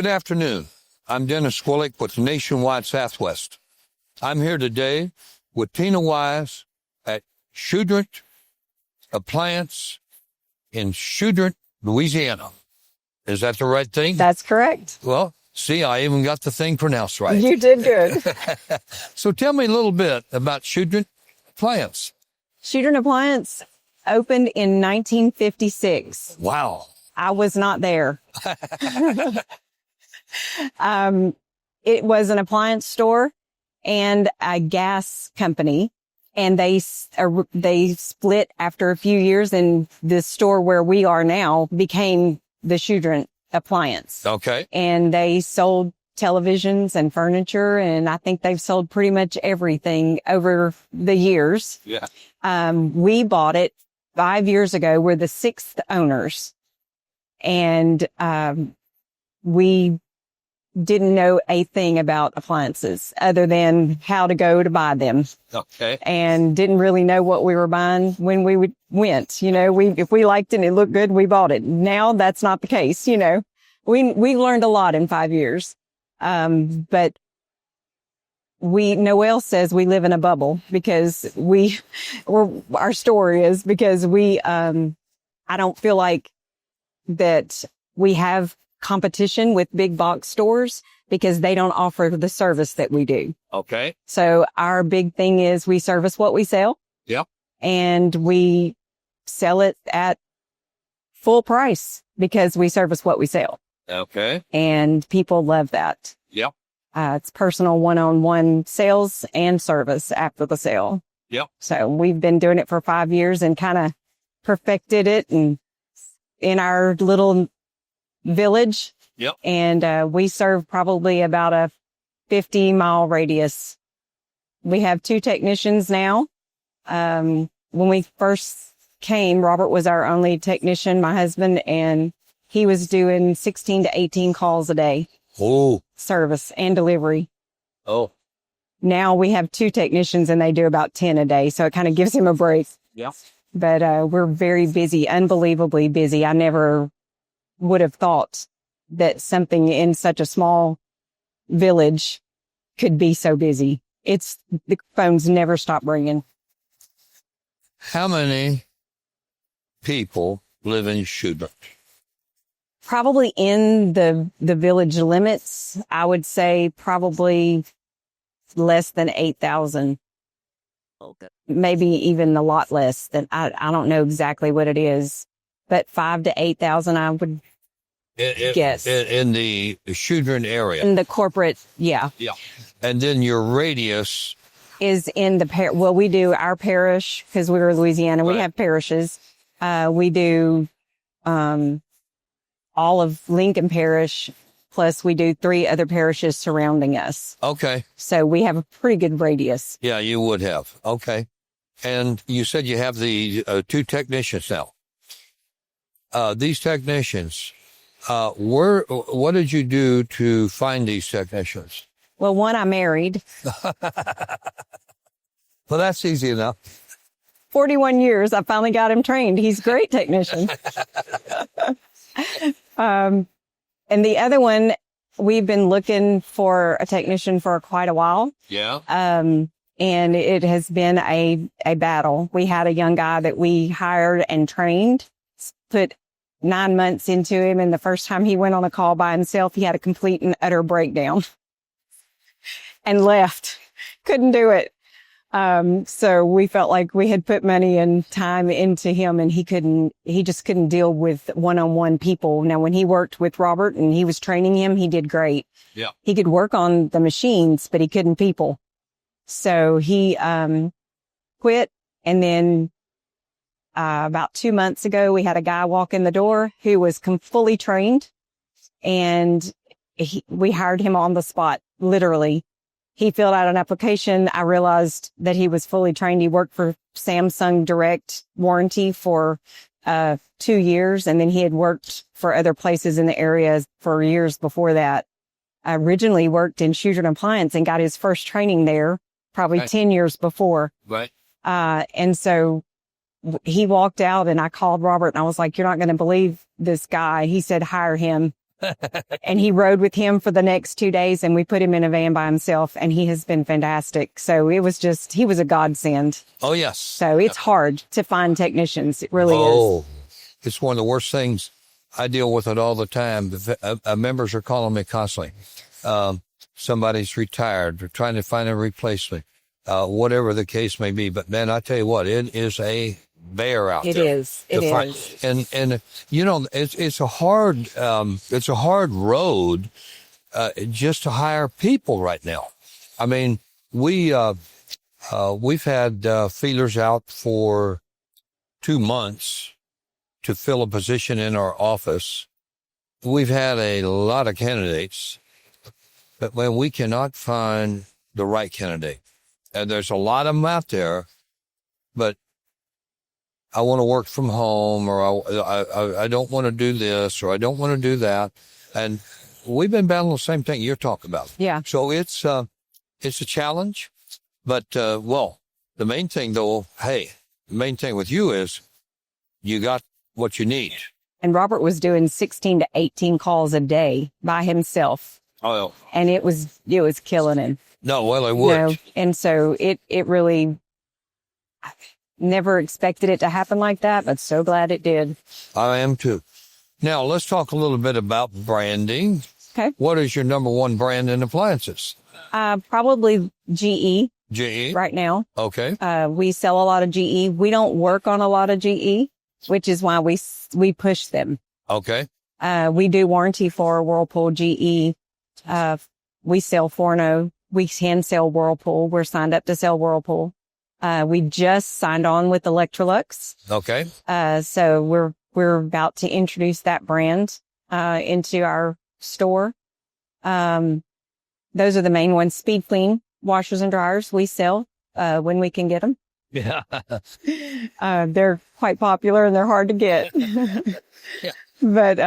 Good afternoon. I'm Dennis Willich with Nationwide Southwest. I'm here today with Tina Wise at Choudrant Appliance in Choudrant, Louisiana. Is that the right thing? That's correct. Well, see, I even got the thing pronounced right. You did good. So tell me a little bit about Choudrant Appliance. Choudrant Appliance opened in 1956. Wow. I was not there. It was an appliance store and a gas company, and they split after a few years, and the store where we are now became the Choudrant Appliance. Okay. And they sold televisions and furniture, and I think they've sold pretty much everything over the years. Yeah. We bought it 5 years ago. We're the sixth owners, and we didn't know a thing about appliances other than how to go to buy them. Okay. And didn't really know what we were buying when we went. You know, if we liked it and it looked good, we bought it. Now that's not the case. You know, we learned a lot in 5 years. But Noelle says we live in a bubble because our story is because I don't feel like that we have competition with big box stores because they don't offer the service that we do. Okay. So our big thing is we service what we sell. Yeah. And we sell it at full price because we service what we sell. Okay. And people love that. Yeah. It's personal one-on-one sales and service after the sale. Yeah. So we've been doing it for 5 years and kind of perfected it and in our little village. Yep. And we serve probably about a 50-mile radius. We have 2 technicians now. When we first came, Robert was our only technician, my husband, and he was doing 16 to 18 calls a day. Oh. Service and delivery. Oh. Now we have 2 technicians and they do about 10 a day. So it kind of gives him a break. Yeah. But we're very busy, unbelievably busy. I never would have thought that something in such a small village could be so busy. The phones never stop ringing. How many people live in Choudrant? Probably in the village limits, I would say probably less than 8,000. Maybe even a lot less than, I don't know exactly what it is, but 5,000 to 8,000, I would guess. In the Choudrant area. In the corporate, yeah. Yeah. And then your radius is in the well, we do our parish because we're in Louisiana. Right. We have parishes. We do, all of Lincoln Parish, plus we do 3 other parishes surrounding us. Okay. So we have a pretty good radius. Yeah, you would have. Okay. And you said you have the 2 technicians now. These technicians, what did you do to find these technicians? Well, one I married. Well, that's easy enough. 41 years. I finally got him trained. He's a great technician. And the other one, we've been looking for a technician for quite a while. Yeah. And it has been a battle. We had a young guy that we hired and trained, put 9 months into him. And the first time he went on a call by himself, he had a complete and utter breakdown and left. Couldn't do it. So we felt like we had put money and time into him and he just couldn't deal with one-on-one people. Now, when he worked with Robert and he was training him, he did great. Yeah. He could work on the machines, but he couldn't people. So he, quit. And then, about 2 months ago, we had a guy walk in the door who was fully trained and we hired him on the spot, literally. He filled out an application. I realized that he was fully trained. He worked for Samsung Direct Warranty for 2 years, and then he had worked for other places in the area for years before that. I originally worked in Choudrant Appliance and got his first training there probably Right. 10 years before. Right. And so he walked out and I called Robert and I was like, "You're not going to believe this guy." He said, "Hire him." And he rode with him for the next 2 days, and we put him in a van by himself, and he has been fantastic. So it was just, he was a godsend. Oh, yes. So it's hard to find technicians. It really is. Oh, it's one of the worst things. I deal with it all the time. Members are calling me constantly. Somebody's retired. They're trying to find a replacement, whatever the case may be. But man, I tell you what, it is a bear out there. It is. It is. And you know, it's a hard road, just to hire people right now. I mean, we've had, feelers out for 2 months to fill a position in our office. We've had a lot of candidates, but when we cannot find the right candidate, and there's a lot of them out there, but I want to work from home, or I don't want to do this, or I don't want to do that. And we've been battling the same thing you're talking about. Yeah. So it's a challenge, but, well, the main thing though, the main thing with you is you got what you need. And Robert was doing 16 to 18 calls a day by himself. Oh, And it was killing him. no, well, I would. And so it really, I never expected it to happen like that, but so glad it did. I am too. Now let's talk a little bit about branding. Okay. What is your number one brand in appliances? Probably GE GE. right now. Okay. We sell a lot of GE. We don't work on a lot of GE, which is why we push them. Okay. We do warranty for Whirlpool, GE. We sell Forno. We can sell Whirlpool. We're signed up to sell Whirlpool. We just signed on with Electrolux. Okay. So we're about to introduce that brand, into our store. Those are the main ones. Speed Clean washers and dryers we sell, when we can get them. Yeah. They're quite popular and they're hard to get. Yeah. But,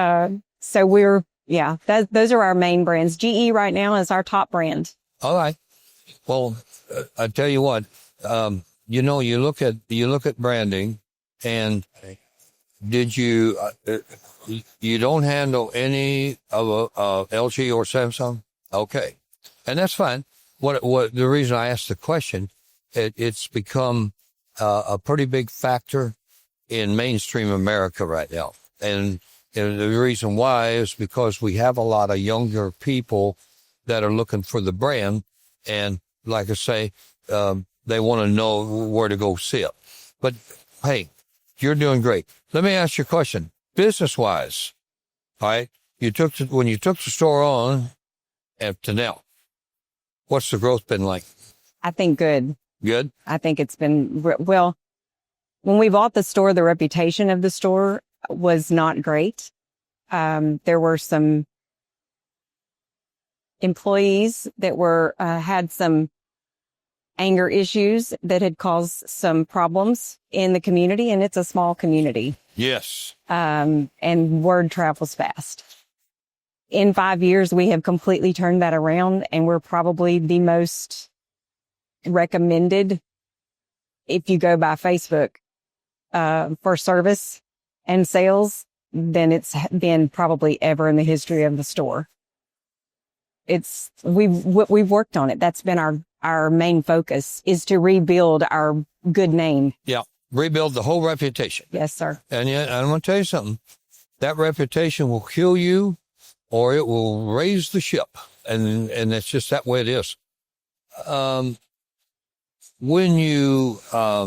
so those are our main brands. GE right now is our top brand. All right. Well, I tell you what, you know, you look at branding, and did you don't handle any of LG or Samsung? Okay. And that's fine. What the reason I asked the question, it's become a pretty big factor in mainstream America right now. And the reason why is because we have a lot of younger people that are looking for the brand. And like I say, they want to know where to go see it. But hey, you're doing great. Let me ask you a question. Business wise, all right, when you took the store on and to now, what's the growth been like? I think good. Good? I think it's been, well, when we bought the store, the reputation of the store was not great. There were some employees that had some anger issues that had caused some problems in the community, and it's a small community. Yes. And word travels fast. In 5 years, we have completely turned that around, and we're probably the most recommended, if you go by Facebook, for service and sales, than it's been probably ever in the history of the store. We've worked on it. That's been our main focus, is to rebuild our good name. Yeah. Rebuild the whole reputation. Yes, sir. And yet, I'm going to tell you something. That reputation will kill you, or it will raise the ship. And it's just that way it is. When you how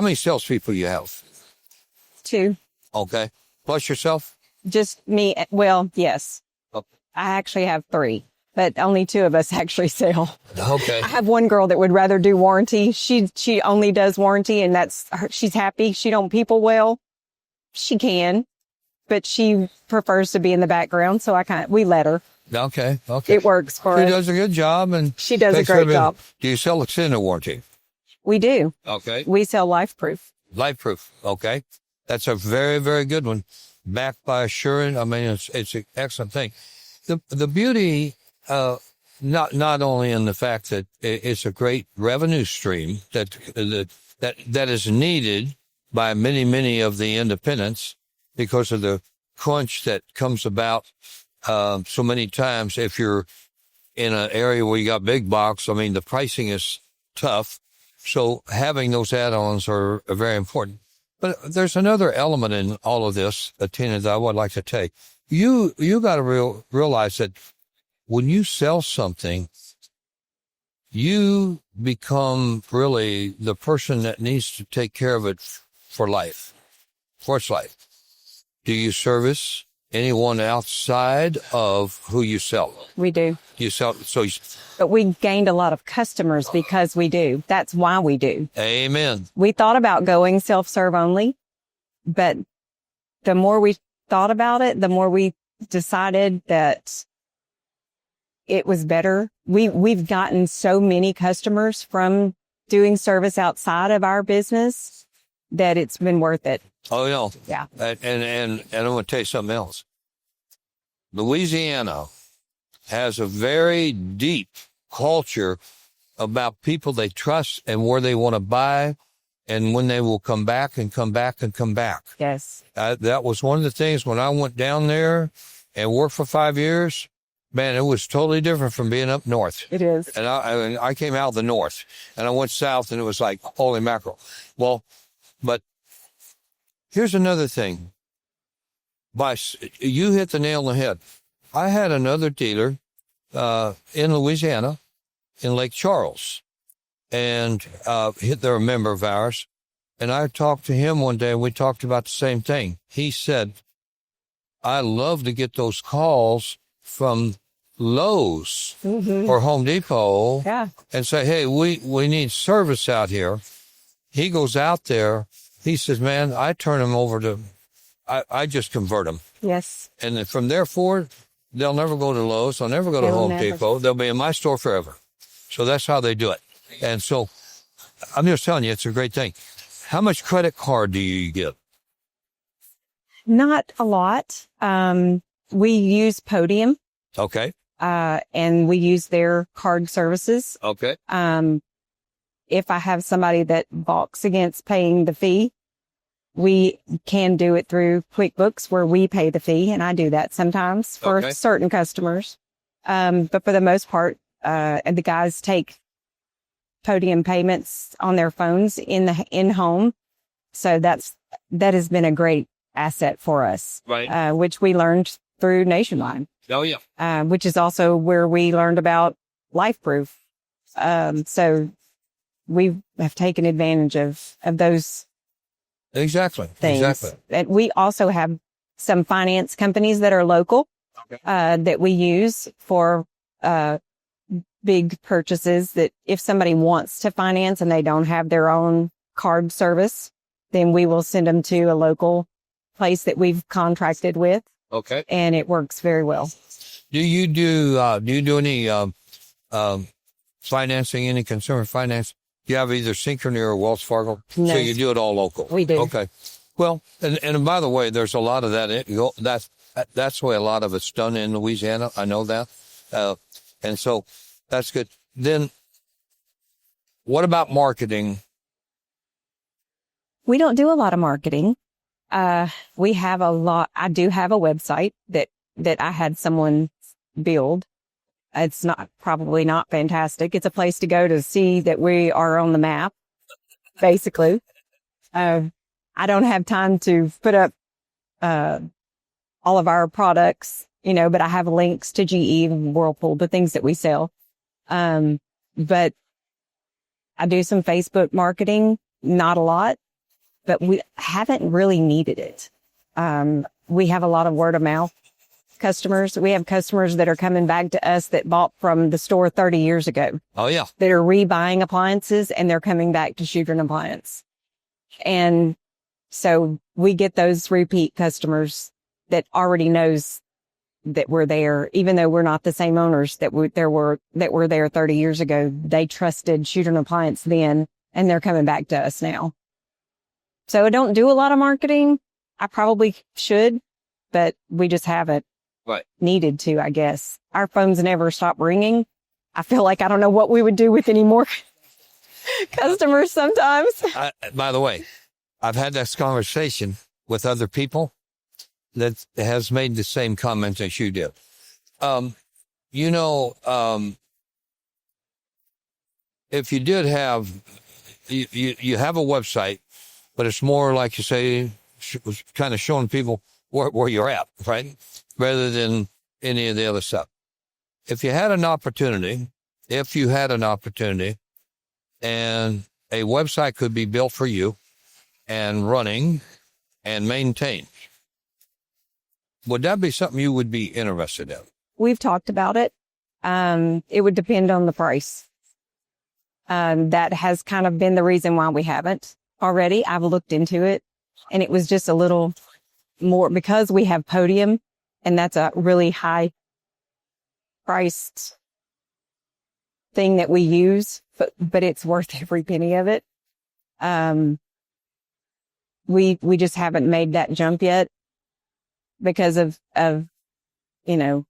many salespeople you have? 2. Okay. Plus yourself? Just me. Well, yes. Okay. I actually have 3, but only 2 of us actually sell. Okay. I have one girl that would rather do warranty. She only does warranty, and she's happy. She don't people well. She can, but she prefers to be in the background. So we let her. Okay. Okay. It works for She us. does a good job, and She does a takes great care of it. job. Do you sell extended warranty? We do. Okay. We sell life proof. Life proof. Okay. That's a very, very good one. Backed by Assurant. I mean, it's an excellent thing. The beauty, not only in the fact that it's a great revenue stream that is needed by many of the independents, because of the crunch that comes about so many times. If you're in an area where you got big box, I mean, the pricing is tough. So having those add-ons are very important. But there's another element in all of this, Tina, that I would like to take. You got to realize that when you sell something, you become really the person that needs to take care of it for life, for its life. Do you service anyone outside of who you sell? We do. You sell, But we gained a lot of customers because we do. That's why we do. Amen. We thought about going self-serve only, but the more we thought about it, the more we decided that it was better. We've gotten so many customers from doing service outside of our business that it's been worth it. Oh, yeah. Yeah. And I'm going to tell you something else. Louisiana has a very deep culture about people they trust and where they want to buy and when they will come back and come back and come back. Yes. That was one of the things when I went down there and worked for 5 years. Man, it was totally different from being up north. It is. And I came out of the north and I went south and it was like, holy mackerel. Well, but here's another thing. You hit the nail on the head. I had another dealer in Louisiana, in Lake Charles, and they're a member of ours. And I talked to him one day, and we talked about the same thing. He said, I love to get those calls from Lowe's or Home Depot and say, hey, we need service out here. He goes out there. He says, man, I turn them over to, I just convert them. Yes. And then from there forward, they'll never go to Lowe's. They'll never go to Home Depot. They'll be in my store forever. So that's how they do it. And so I'm just telling you, it's a great thing. How much credit card do you get? Not a lot. We use Podium. Okay. And we use their card services. Okay. If I have somebody that balks against paying the fee, we can do it through QuickBooks where we pay the fee. And I do that sometimes for certain customers. But for the most part, the guys take Podium payments on their phones in home. So that has been a great asset for us. Right. Which we learned through Nationwide. Oh, yeah. Which is also where we learned about LifeProof. So we have taken advantage of those Exactly. things. Exactly. And we also have some finance companies that are local that we use for big purchases, that if somebody wants to finance and they don't have their own card service, then we will send them to a local place that we've contracted with. Okay. And it works very well. Do you do any financing, any consumer finance? You have either Synchrony or Wells Fargo, No. so you do it all local. We do. Okay. Well, and by the way, there's a lot of that. That's the way a lot of it's done in Louisiana. I know that, and so that's good. Then, what about marketing? We don't do a lot of marketing. We have a lot. I do have a website that I had someone build. It's probably not fantastic. It's a place to go to see that we are on the map, basically. I don't have time to put up, all of our products, but I have links to GE and Whirlpool, the things that we sell. But I do some Facebook marketing, not a lot, but we haven't really needed it. We have a lot of word of mouth customers. We have customers that are coming back to us that bought from the store 30 years ago. Oh, yeah. That are rebuying appliances and they're coming back to Choudrant Appliance. And so we get those repeat customers that already knows that we're there, even though we're not the same owners that were there 30 years ago. They trusted Choudrant Appliance then, and they're coming back to us now. So I don't do a lot of marketing. I probably should, but we just haven't needed to, I guess. Our phones never stop ringing. I feel like I don't know what we would do with any more customers sometimes. By the way, I've had this conversation with other people, that has made the same comment as you did. You know, if you did have, you have a website, but it's more like you say, was kind of showing people where you're at, right? Rather than any of the other stuff. If you had an opportunity, and a website could be built for you and running and maintained, would that be something you would be interested in? We've talked about it. It would depend on the price. That has kind of been the reason why we haven't already. I've looked into it, and it was just a little more because we have Podium, and that's a really high priced thing that we use, but it's worth every penny of it. We just haven't made that jump yet because of, you know,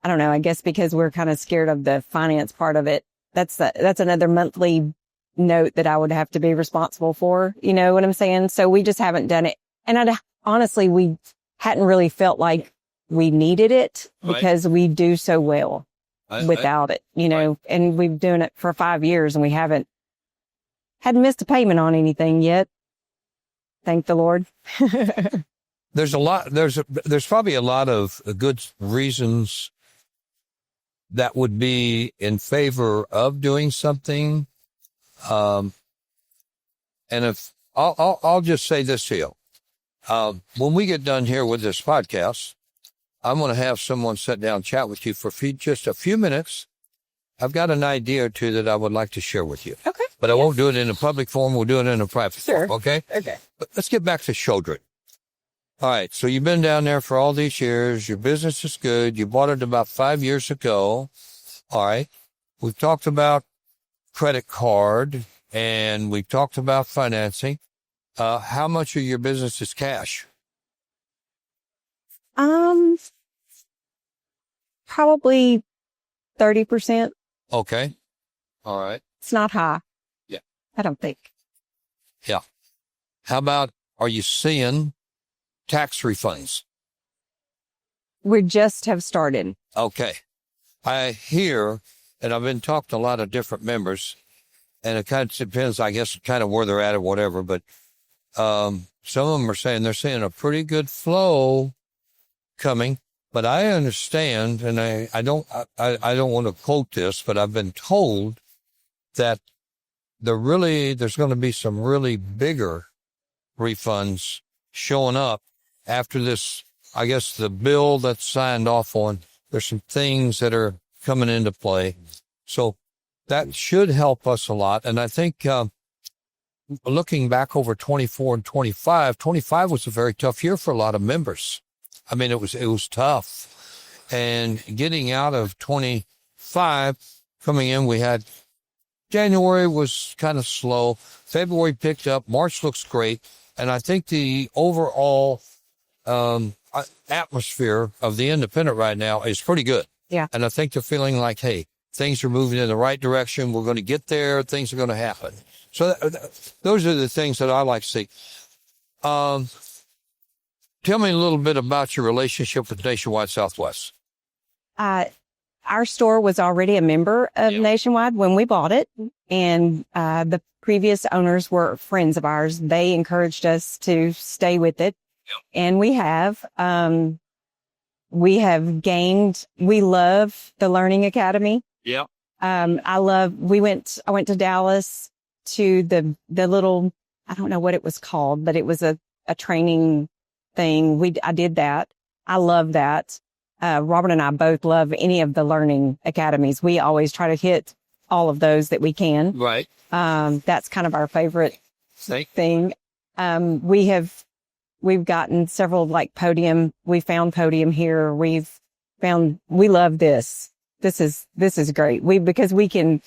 I don't know, I guess because we're kind of scared of the finance part of it. That's another monthly note that I would have to be responsible for. You know what I'm saying? So we just haven't done it. And honestly, we hadn't really felt like we needed it because we do so well without it, you know, and we've been doing it for 5 years and we hadn't missed a payment on anything yet. Thank the Lord. There's probably a lot of good reasons that would be in favor of doing something. And if I'll just say this to you, when we get done here with this podcast, I'm going to have someone sit down and chat with you for just a few minutes. I've got an idea or two that I would like to share with you. Okay. But I won't do it in a public forum. We'll do it in a private forum. Okay. Okay. But let's get back to Choudrant. All right. So you've been down there for all these years. Your business is good. You bought it about 5 years ago. All right. We've talked about credit card and we've talked about financing. How much of your business is cash? Probably 30%. Okay. All right. It's not high. Yeah. I don't think. Yeah. How about, are you seeing tax refunds? We just have started. Okay. I hear, and I've been talking to a lot of different members, and it kind of depends, I guess, kind of where they're at or whatever, but some of them are saying they're seeing a pretty good flow coming. But I understand, and I don't want to quote this, but I've been told that there's going to be some really bigger refunds showing up after this. I guess the bill that's signed off on, there's some things that are coming into play. So that should help us a lot. And I think, looking back over 24 and 25 was a very tough year for a lot of members. I mean, it was tough. And getting out of 25, coming in, we had January was kind of slow. February picked up. March looks great. And I think the overall atmosphere of the independent right now is pretty good. Yeah. And I think they're feeling like, hey, things are moving in the right direction. We're going to get there. Things are going to happen. So those are the things that I like to see. Tell me a little bit about your relationship with Nationwide Southwest. Our store was already a member of Nationwide when we bought it. And the previous owners were friends of ours. They encouraged us to stay with it. And we have gained, we love the Learning Academy. Yeah. I went to Dallas to the little, I don't know what it was called, but it was a training thing. I did that. I love that. Robert and I both love any of the learning academies. We always try to hit all of those that we can. Right. That's kind of our favorite thing. We've gotten several like Podium. We found Podium here. We love this. This is great. Because we can,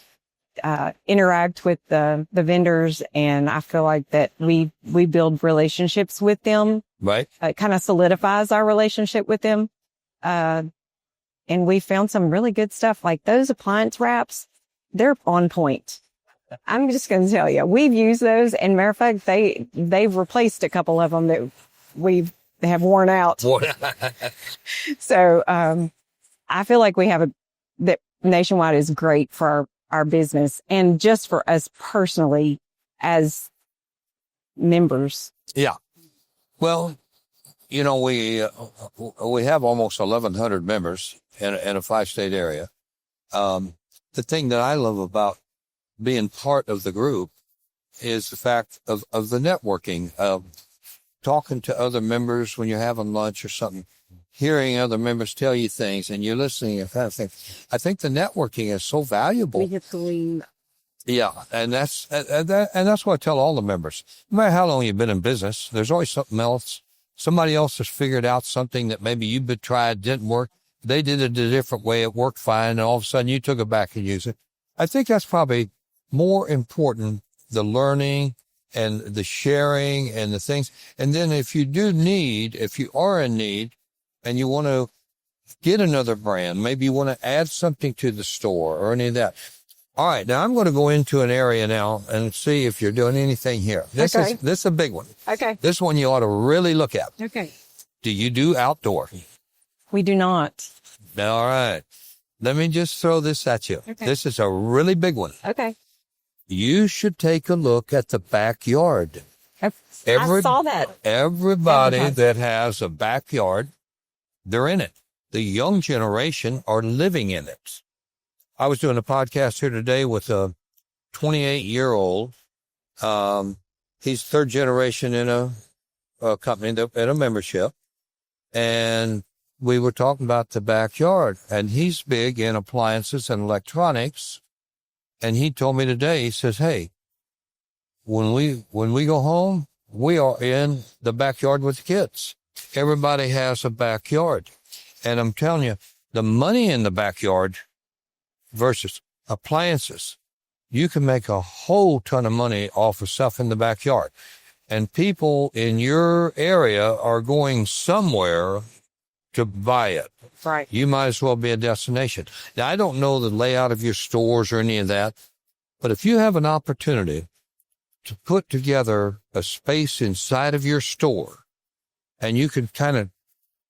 interact with the vendors, and I feel like that we build relationships with them. Right. It kind of solidifies our relationship with them. And we found some really good stuff like those appliance wraps. They're on point. I'm just going to tell you, we've used those, and matter of fact, they've replaced a couple of them that have worn out. So, I feel like that Nationwide is great for our business and just for us personally as members. Yeah. Well, you know, we have almost 1,100 members in a 5-state area. The thing that I love about being part of the group is the fact of the networking, of talking to other members when you're having lunch or something, hearing other members tell you things and you're listening and kind of thing. I think the networking is so valuable. We get to lean. Yeah. And that's what I tell all the members. No matter how long you've been in business, there's always something else. Somebody else has figured out something that maybe you've tried, didn't work. They did it a different way. It worked fine. And all of a sudden you took it back and used it. I think that's probably more important, the learning and the sharing and the things. And then if you are in need and you want to get another brand, maybe you want to add something to the store or any of that. All right. Now I'm going to go into an area now and see if you're doing anything here. This is a big one. Okay. This one you ought to really look at. Okay. Do you do outdoor? We do not. All right. Let me just throw this at you. Okay. This is a really big one. Okay. You should take a look at the backyard. I saw that. Everybody that has a backyard, they're in it. The young generation are living in it. I was doing a podcast here today with a 28-year-old. He's third generation in a company, in a membership. And we were talking about the backyard. And he's big in appliances and electronics. And he told me today, he says, hey, when we go home, we are in the backyard with the kids. Everybody has a backyard. And I'm telling you, the money in the backyard versus appliances, you can make a whole ton of money off of stuff in the backyard. And people in your area are going somewhere to buy it. Right. You might as well be a destination. Now, I don't know the layout of your stores or any of that, but if you have an opportunity to put together a space inside of your store and you can kind of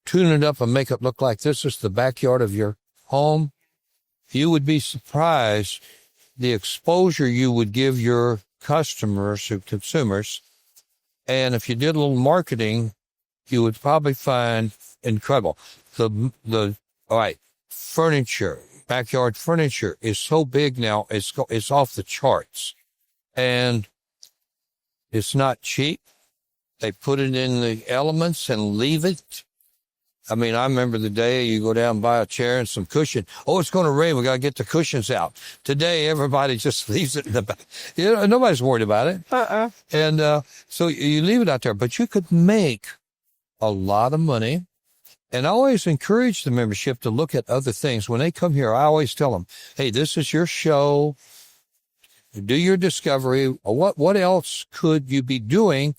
tune it up and make it look like this is the backyard of your home, you would be surprised the exposure you would give your customers or consumers. And if you did a little marketing, you would probably find incredible. All right, furniture, backyard furniture is so big now, it's off the charts. And it's not cheap. They put it in the elements and leave it. I mean, I remember the day you go down and buy a chair and some cushion. Oh, it's going to rain. We got to get the cushions out. Today, everybody just leaves it in the back. You know, nobody's worried about it. And so you leave it out there. But you could make a lot of money. And I always encourage the membership to look at other things. When they come here, I always tell them, hey, this is your show. Do your discovery. What else could you be doing?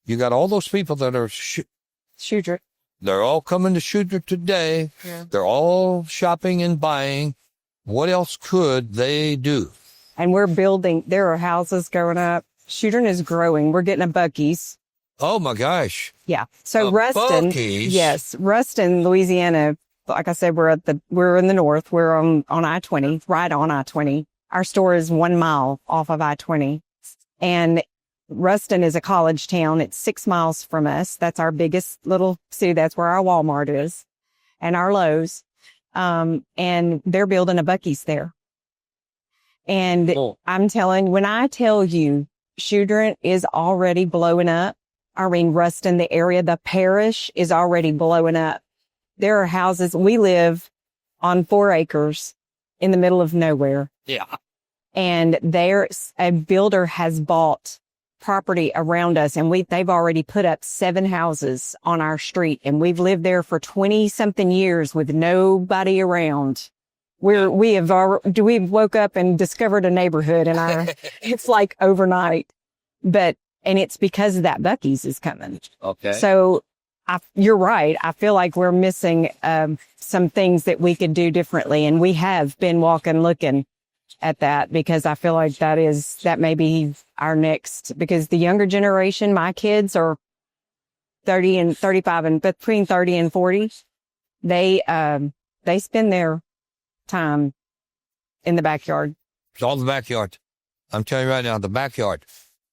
You got all those people that are Choudrant. They're all coming to Choudrant today. Yeah. They're all shopping and buying. What else could they do? And we're building. There are houses going up. Choudrant is growing. We're getting a Buc-ee's. Oh my gosh. Yeah. So A Ruston. Buc-ee's? Yes. Ruston, Louisiana. Like I said, we're in the north. We're on I-20, right on I-20. Our store is 1 mile off of I-20. And Ruston is a college town. It's 6 miles from us. That's our biggest little city. That's where our Walmart is and our Lowe's. And they're building a Buc-ee's there. And when I tell you Choudrant is already blowing up, I mean, Ruston, the area, the parish is already blowing up. There are houses. We live on 4 acres in the middle of nowhere. Yeah. And a builder has bought property around us, and they've already put up 7 houses on our street, and we've lived there for 20 something years with nobody around. We've woke up and discovered a neighborhood, and it's like overnight, and it's because of that Buc-ee's is coming. Okay. So you're right. I feel like we're missing some things that we could do differently, and we have been looking at that, because I feel like that may be our next, because the younger generation, my kids 30 and 35 and between 30 and 40, they spend their time in the backyard. It's all the backyard. I'm telling you right now, the backyard.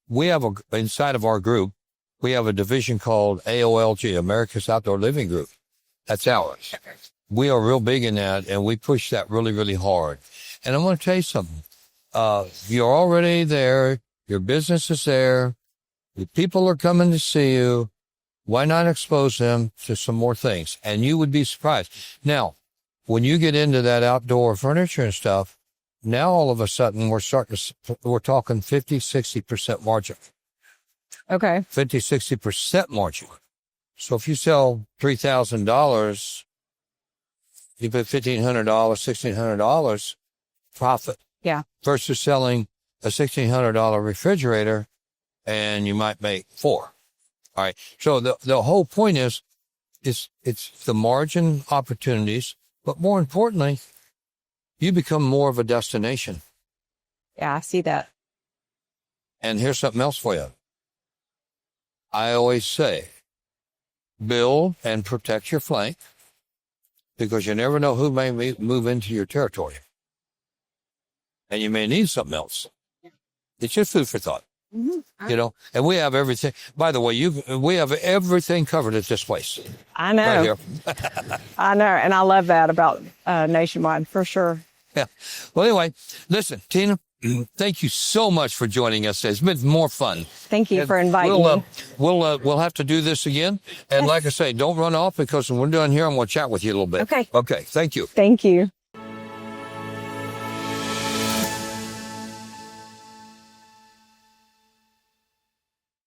We have inside of our group, we have a division called AOLG, America's Outdoor Living Group. That's ours. We are real big in that, and we push that really, really hard. And I'm going to tell you something. You're already there. Your business is there. The people are coming to see you. Why not expose them to some more things? And you would be surprised. Now, when you get into that outdoor furniture and stuff, now all of a sudden we're talking 50, 60% margin. Okay. 50, 60% margin. So if you sell $3,000, you put $1,500, $1,600 profit. Yeah. Versus selling a $1,600 refrigerator, and you might make $4,000. All right. So the whole point is it's the margin opportunities, but more importantly, you become more of a destination. Yeah, I see that. And here's something else for you. I always say, build and protect your flank, because you never know who may move into your territory. And you may need something else. It's just food for thought. Mm-hmm. You know, and we have everything. By the way, we have everything covered at this place. I know. Right here. I know. And I love that about Nationwide, for sure. Yeah. Well, anyway, listen, Tina, thank you so much for joining us today. It's been more fun. Thank you for inviting me. We'll have to do this again. And like I say, don't run off, because when we're done here, I'm going to chat with you a little bit. Okay. Okay. Thank you. Thank you.